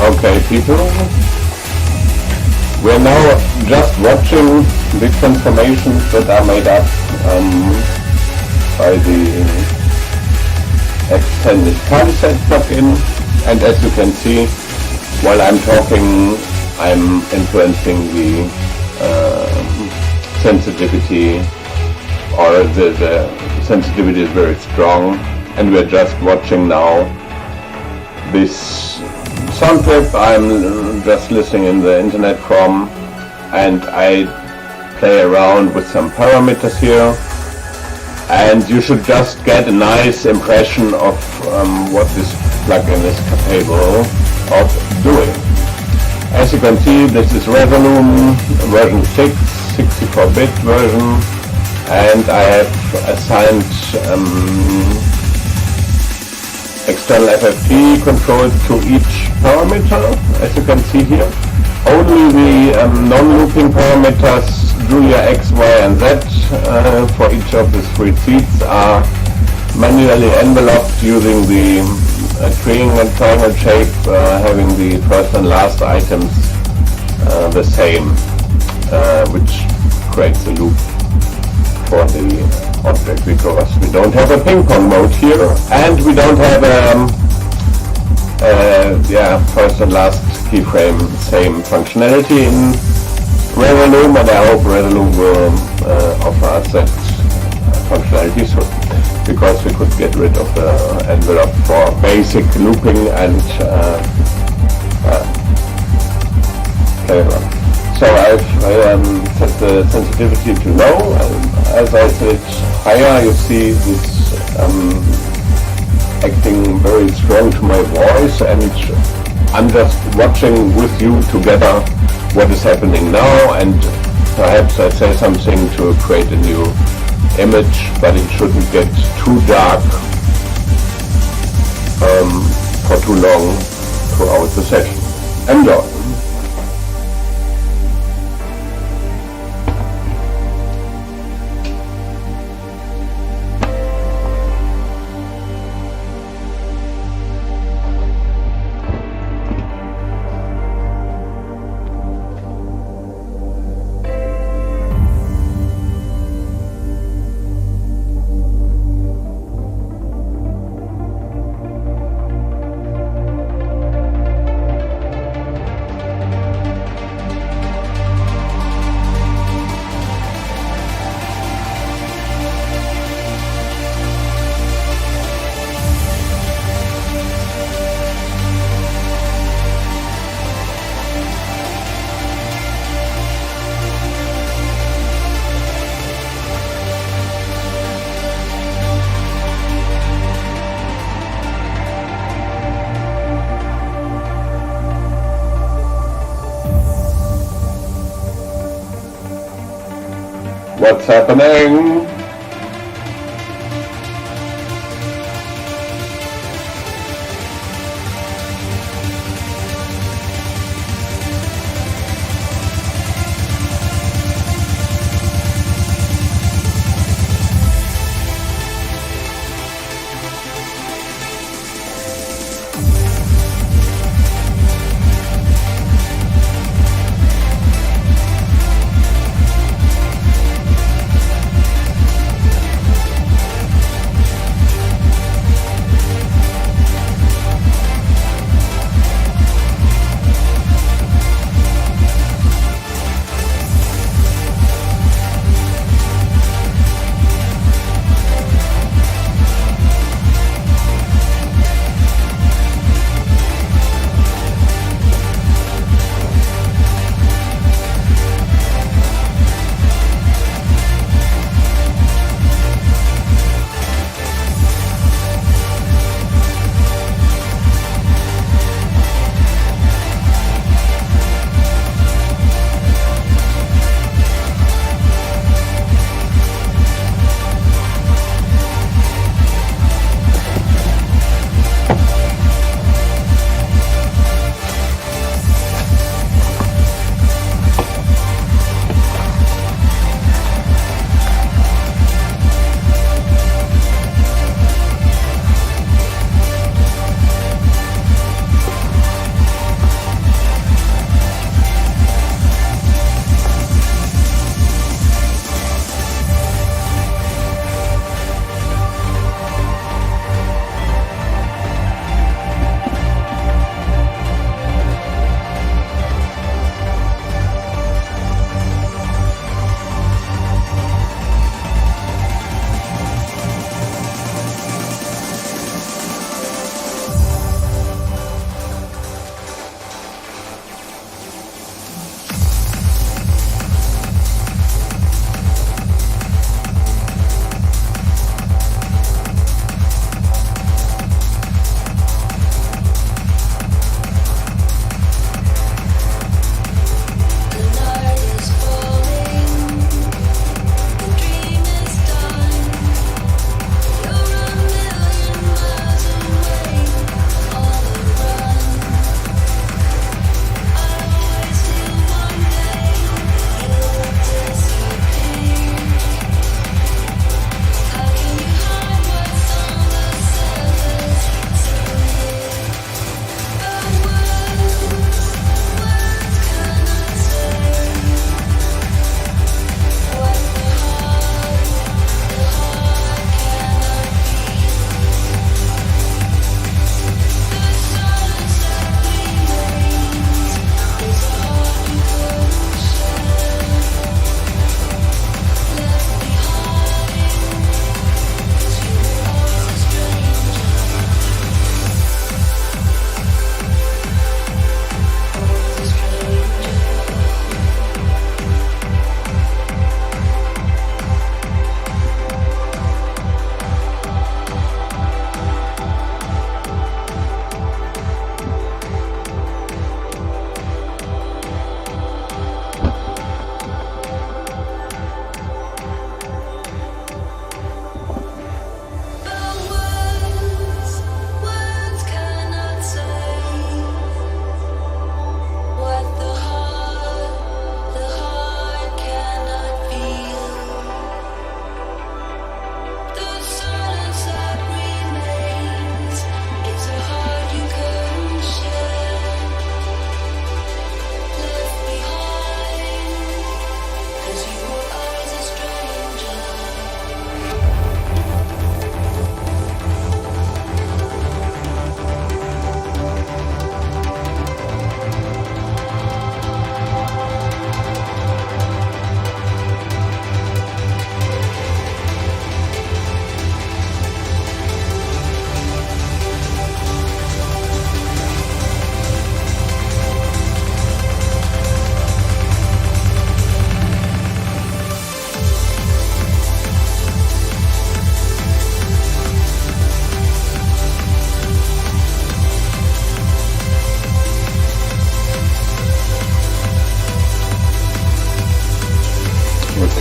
Okay, people, we're now just watching the transformations that are made up by the extended kaliset plugin, and as you can see, while I'm talking, I'm influencing the sensitivity, or the sensitivity is very strong, and we're just watching now this sound clip I'm just listening in the internet from, and I play around with some parameters here, and you should just get a nice impression of what this plugin is capable of doing. As you can see, this is Resolume version 6, 64-bit version, and I have assigned external FFT controls to each parameter, as you can see here. Only the non-looping parameters, Julia X, Y, and Z, for each of the 3 seats are manually enveloped using the triangle shape, having the first and last items the same, which creates a loop for the object, because we don't have a ping-pong mode here, and we don't have first and last keyframe same functionality in Resolume, and I hope Resolume will offer us that functionality soon, because we could get rid of the envelope for basic looping and play around. So I've set the sensitivity to low, and as I said higher, you see this acting very strong to my voice, and I'm just watching with you together what is happening now, and perhaps I say something to create a new image, but it shouldn't get too dark for too long throughout the session. Enjoy! What's happening?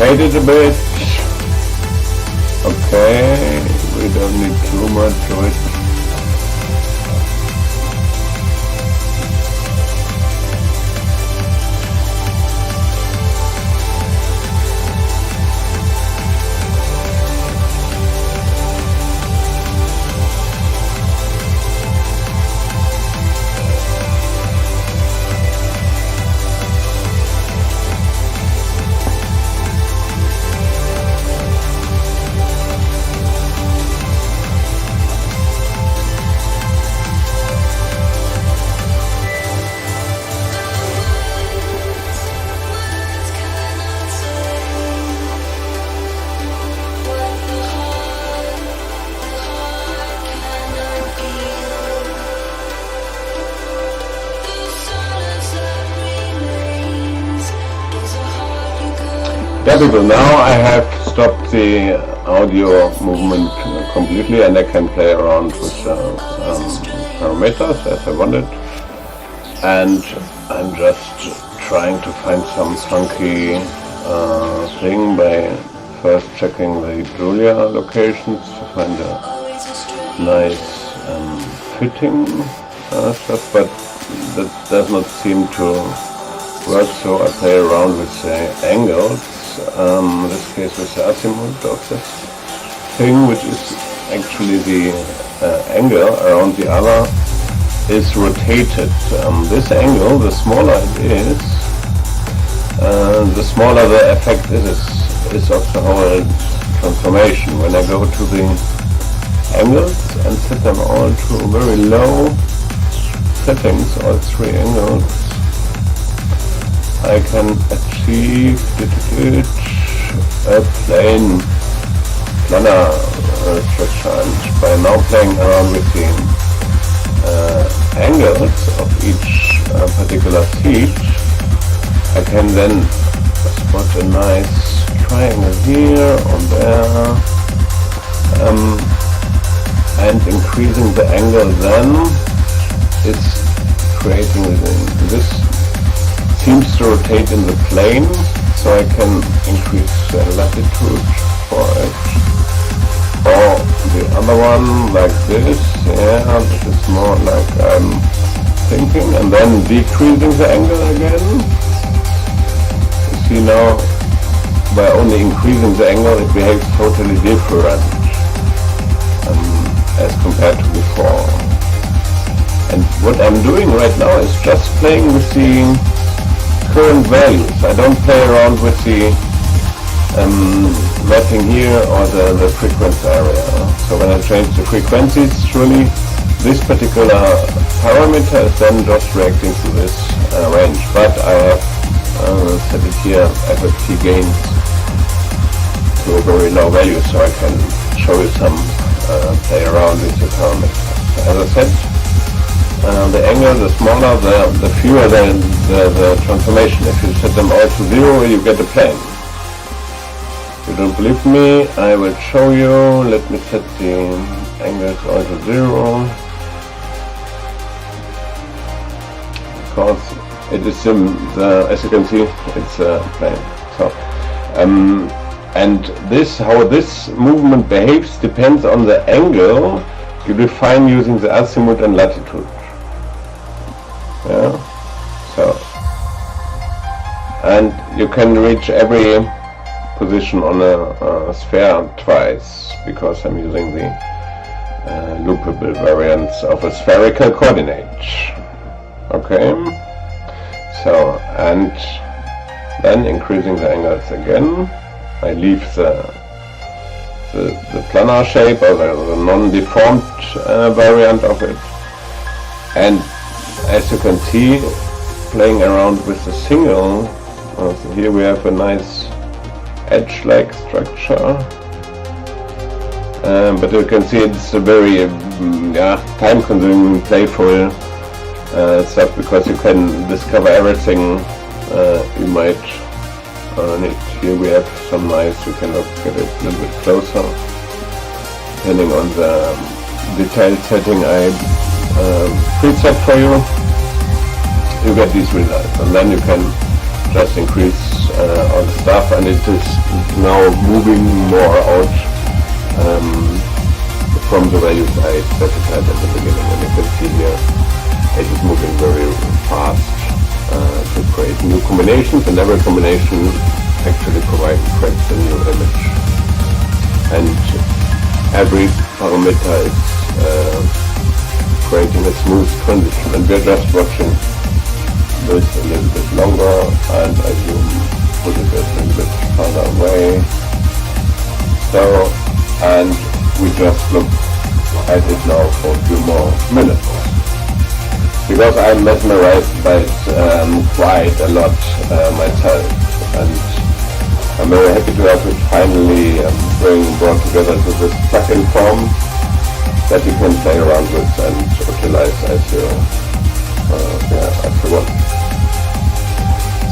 fade it a bit. Okay, we don't need too much of it. Yeah, people, now I have stopped the audio movement completely and I can play around with parameters as I wanted. And I'm just trying to find some funky thing by first checking the Julia locations to find a nice fitting stuff, but that does not seem to work, so I play around with the angles. In this case with the azimuth of this thing, which is actually the angle around the other is rotated. This angle, the smaller it is, the smaller the effect is of the whole transformation. When I go to the angles and set them all to very low settings, all three angles, I can achieve a planar structure. And by now playing around with the angles of each particular seat, I can then spot a nice triangle here or there, and increasing the angle then is creating this seems to rotate in the plane, so I can increase the latitude for it. Or the other one like this, yeah, this is more like I'm thinking, and then decreasing the angle again. You see now, by only increasing the angle, it behaves totally different as compared to before. And what I'm doing right now is just playing with the current values. I don't play around with the mapping here or the frequency area. So when I change the frequencies, surely this particular parameter is then just reacting to this range. But I have set it here FFT gains to a very low value, so I can show you some play around with the parameter. As I said, the angle, the smaller, the fewer the transformation. If you set them all to 0, you get a plane. If you don't believe me, I will show you. Let me set the angles all to 0. Because it is as you can see, it's a plane. So, and how this movement behaves depends on the angle you define using the azimuth and latitude. Yeah, so, and you can reach every position on a sphere twice, because I'm using the loopable variants of a spherical coordinate. Okay, so, and then increasing the angles again, I leave the planar shape or the non-deformed variant of it, and as you can see, playing around with the single, so here we have a nice edge-like structure, but you can see it's a very time-consuming, playful stuff, because you can discover everything you might need. Here we have some nice, you can look at it a little bit closer, depending on the detailed setting I preset for you, you get these results, and then you can just increase on stuff, and it is now moving more out from the values I specified at the beginning. And you can see here it is moving very fast to create new combinations, and every combination actually creates a new image. And every parameter is creating a smooth transition, and we're just watching this a little bit longer, and I zoom, put it a little bit further away. So, and we just look at it now for a few more minutes, because I'm mesmerized by it quite a lot myself, and I'm very happy to have it finally brought together to this plugin form that you can play around with and utilize as you want.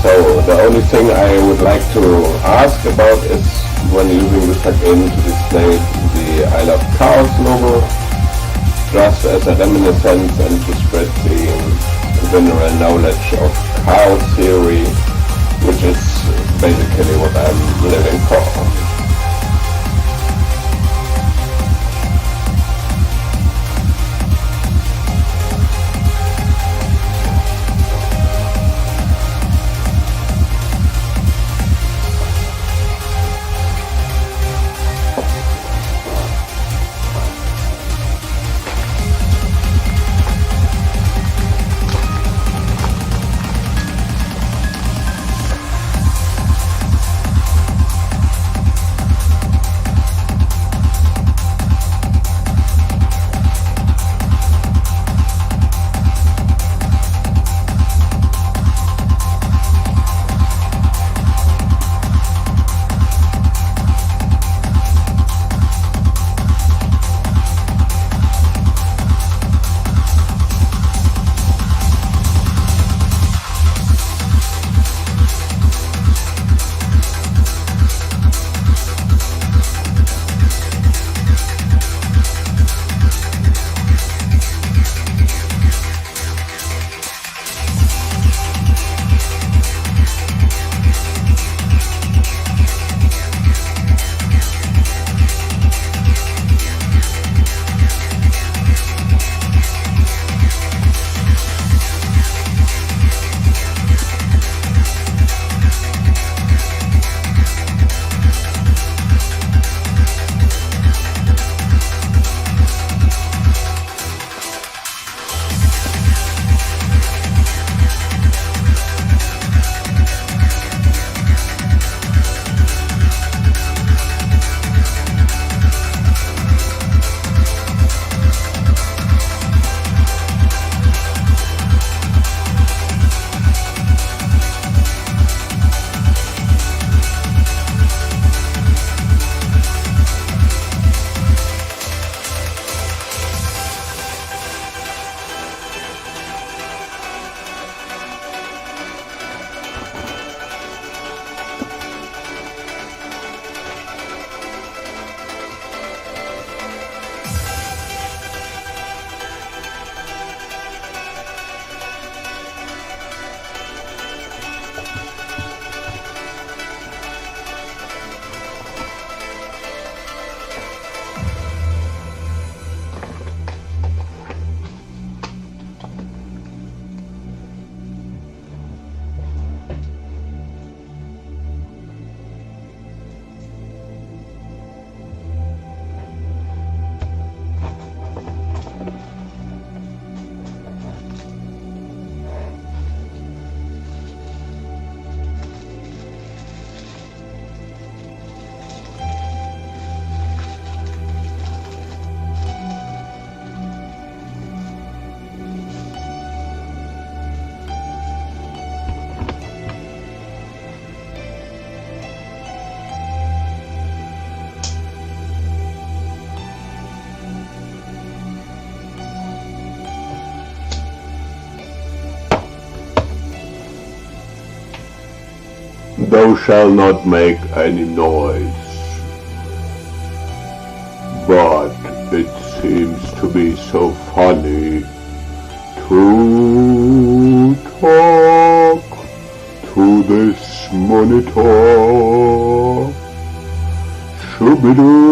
So the only thing I would like to ask about is, when using the plugin, to display the I Love Chaos logo, just as a reminiscence and to spread the general knowledge of chaos theory, which is basically what I'm living for. Thou shalt not make any noise. But it seems to be so funny to talk to this money. monitor. Shoo-be-doo.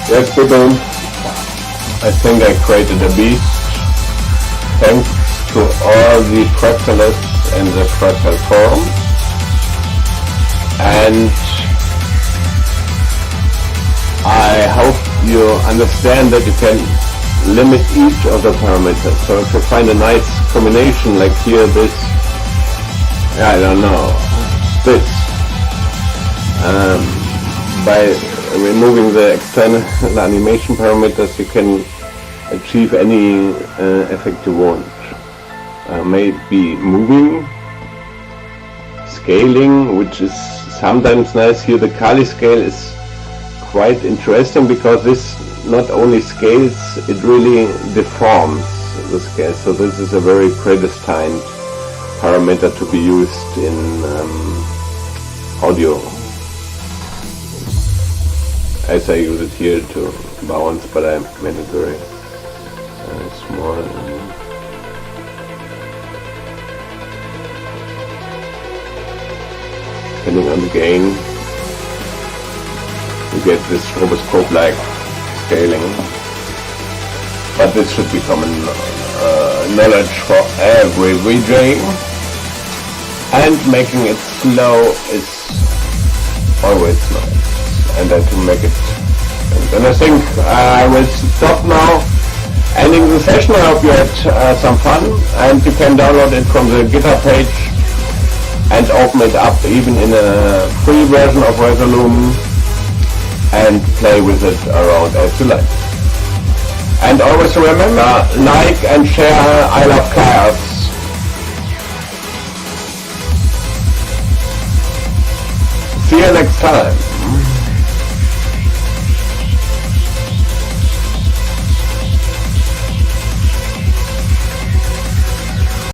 Yes, people, I think I created a beast. Thanks to all the fractalists in the fractal forum. And I hope you understand that you can limit each of the parameters. So if you find a nice combination, like here, this, I don't know, this, by removing the external animation parameters, you can achieve any effect you want. Maybe moving, scaling, which is sometimes nice. Here the Kali scale is quite interesting because this not only scales, it really deforms the scale. So this is a very predestined parameter to be used in audio, as I use it here to bounce, but I made it very small. Depending on the gain, you get this stroboscope-like scaling. But this should be common knowledge for every VJ. And making it slow is always nice. And then to make it. And I think I will stop now Ending the session, I hope you had some fun, and you can download it from the GitHub page and open it up even in a free version of Resolume and play with it around as you like. And always remember, like and share, I love cars. See you next time.